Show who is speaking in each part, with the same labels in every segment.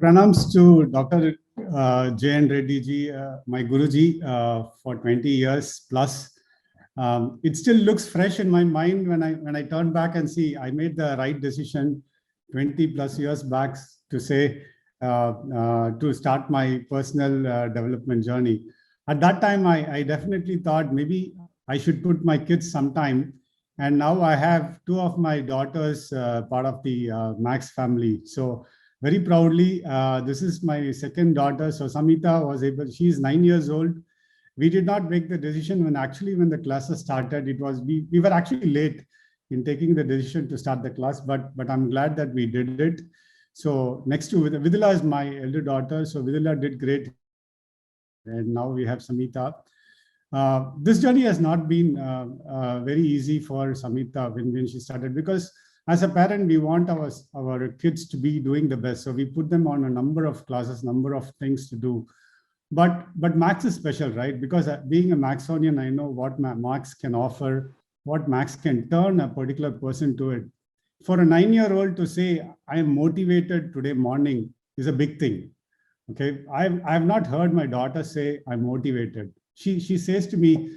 Speaker 1: Pranams to Dr. J.N. Reddy ji, my Guruji, for 20 years plus. It still looks fresh in my mind when I turn back and see I made the right decision 20 plus years back to say to start my personal development journey. At that time, I definitely thought maybe I should put my kids sometime. And now I have two of my daughters part of the Max family. So very proudly, this is my second daughter. So Samita was able, she's 9 years old. We did not make the decision when the classes started. It was, we were actually late in taking the decision to start the class, but I'm glad that we did it. So next to Vidula is my elder daughter. So Vidula did great. And now we have Samita. This journey has not been very easy for Samita when she started, because as a parent, we want our kids to be doing the best. So we put them on a number of classes, number of things to do. But Max is special, right? Because being a Maxonian, I know what Max can offer, what Max can turn a particular person to it. For a 9-year-old to say, I am motivated today morning is a big thing. Okay, I've not heard my daughter say I'm motivated. She says to me,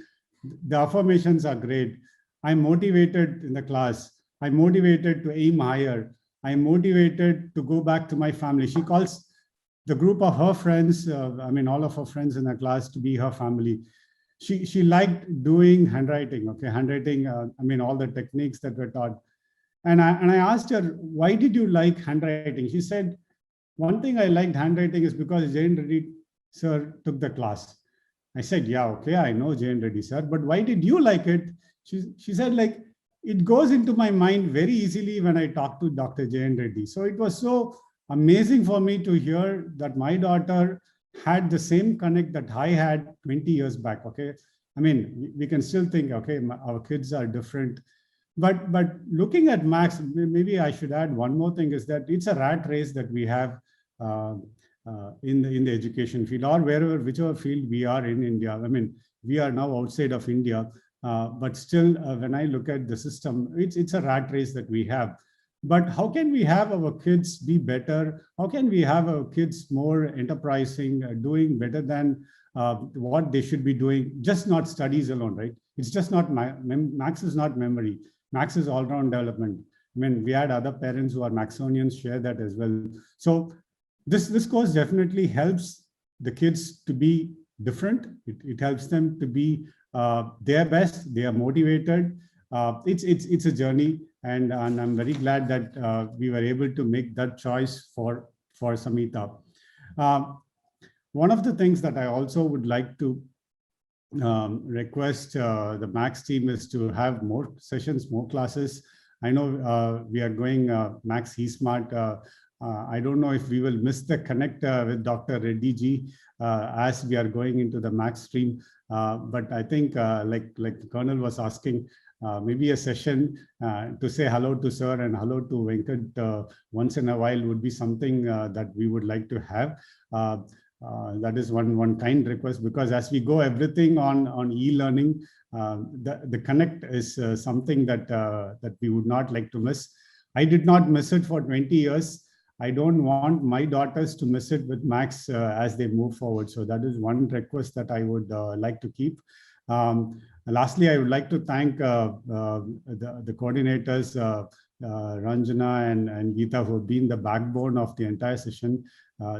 Speaker 1: the affirmations are great. I'm motivated in the class. I'm motivated to aim higher. I'm motivated to go back to my family. She calls the group of her friends, all of her friends in the class, to be her family. She liked doing handwriting, okay, handwriting, all the techniques that were taught. And I asked her, why did you like handwriting? She said, one thing I liked handwriting is because J.N. Reddy sir took the class. I said, yeah, okay, I know J.N. Reddy sir, but why did you like it? She said, like, it goes into my mind very easily when I talk to Dr. J.N. Reddy. So it was so amazing for me to hear that my daughter had the same connect that I had 20 years back, okay? We can still think, okay, our kids are different. But looking at Max, maybe I should add one more thing, is that it's a rat race that we have in the education field, or whichever field we are in India. We are now outside of India, but still, when I look at the system, it's a rat race that we have. But how can we have our kids be better? How can we have our kids more enterprising, doing better than what they should be doing? Just not studies alone, right? It's just not, Max is not memory. Max is all-round development. We had other parents who are Maxonians share that as well. So this course definitely helps the kids to be different. It helps them to be their best. They are motivated. It's a journey, and I'm very glad that we were able to make that choice for Samita. One of the things that I also would like to request the Max team is to have more sessions, more classes. I know we are going Max eSmart. I don't know if we will miss the connect with Dr. Reddy ji as we are going into the Max stream. But I think like the Colonel was asking, maybe a session to say hello to sir and hello to Venkat once in a while would be something that we would like to have. That is one kind request, because as we go everything on e-learning, the connect is something that we would not like to miss. I did not miss it for 20 years. I don't want my daughters to miss it with Max as they move forward. So that is one request that I would like to keep. Lastly, I would like to thank the coordinators, Ranjana and Geeta, who have been the backbone of the entire session.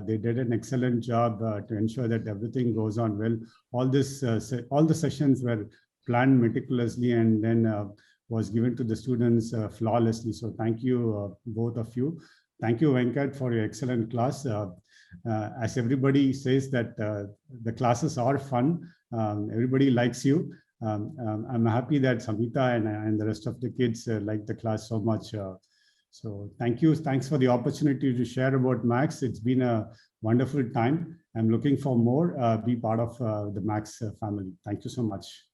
Speaker 1: They did an excellent job to ensure that everything goes on well. All the sessions were planned meticulously and then was given to the students flawlessly. So thank you, both of you. Thank you, Venkat, for your excellent class. As everybody says that the classes are fun. Everybody likes you. I'm happy that Samita and the rest of the kids like the class so much. So thank you. Thanks for the opportunity to share about Max. It's been a wonderful time. I'm looking for more, be part of the Max family. Thank you so much.